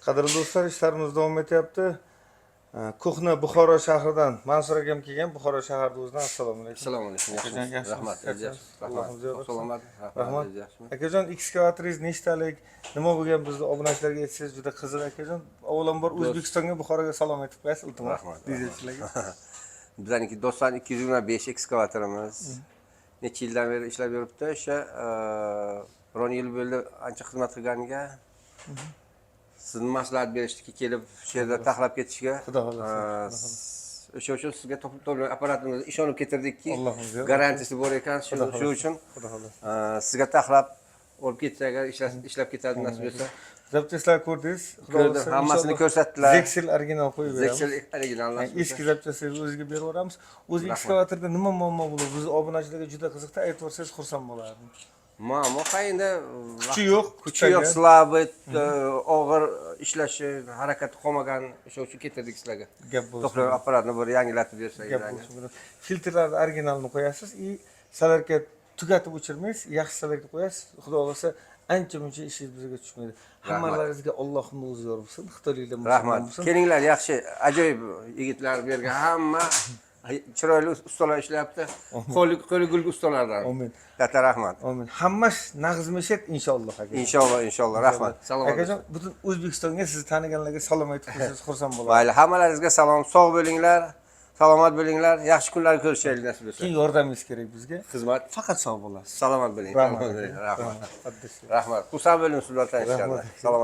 Qadrli do'stlar, ishlarimiz davom etyapti. Ko'hna Buxoro shahridan Mansur akam kelgan. Buxoro shahrida o'zidan assalomu alaykum. Assalomu alaykum. Akajon, yaxshimisiz? Rahmat. Allohim ziyorat qilsin. Salomat. Rahmat. Yaxshimi? Akajon, ekskavatoringiz nechtalik? Nima bo'lgan bizni obunachilarga aytsangiz juda qiziq akajon. Avvalambor O'zbekistonga, Buxoroga salom aytib qo'yasiz, iltimos. Rahmat. Dizaychilarga. Bizaniki 225 ekskavatorimiz. Necha yildan beri ishlab yuribdi. O'sha 10 yil bo'ldi ancha xizmat qilganiga. Sizni maslahat berishdiki, kelib shu yerda taxlab ketishga. Xudo xolasa. O'sha uchun sizga to'g'ri apparatimizni ishonib ketirdikki, Allohim ziyorat. garantiyasi bor ekan. Shu uchun Xudo xolasa. sizga taxlab olib ketsa agar ishlab ketadi nasib bo'lsa. Zapchastlar ko'rdingiz. Ko'rdim, hammasini ko'rsatdilar. Zeksel original qo'yib beramiz. Zeksel original. Eski zapchastlarni o'ziga berib yuboramiz. O'zi ekskavatorda nima muammo bo'ladi? Biz obunachilarga juda qiziqda aytib o'tsangiz xursand bo'lardim. Muammo qayerda? Kuchi yo'q, kuchi yo'q, slabi, og'ir ishlashi, harakati qolmagan, o'sha uchun ketirdik sizlarga. Gap bo'lsin. To'g'ri apparatni bir yangilatib Gap bersangiz. bo'lsin. Filtrlarni originalini qo'yasiz, salarga tugatib o'chirmaysiz, yaxshi salarga qo'yasiz. Xudo xolasa ancha-muncha ishingiz bizga tushmaydi. Hammalaringizga Allohning o'zi yor bo'lsin. Xitoyliklar Rahmat. Kelinglar, yaxshi, ajoyib yigitlar bu yerga hamma chiroyli ustalar ishlayapti. Qo'li gul ustalardan. Amin. Katta rahmat. Amin. Hamma nag'zmeshet inshaalloh aka. Inshaalloh, rahmat. Salom. Akajon, butun O'zbekistonga sizni taniganlarga salom aytib qo'ysangiz xursand bo'laman. Mayli, hammalaringizga salom, sog' bo'linglar, salomat bo'linglar, yaxshi kunlar ko'rishaylik nasib bo'lsa. Keyin yordamingiz kerak bizga. Xizmat. Faqat sog' bo'lasiz. Salomat bo'ling. Rahmat. Rahmat. Rahmat. Xursand bo'ling sizlar tanishganlar. Salomat.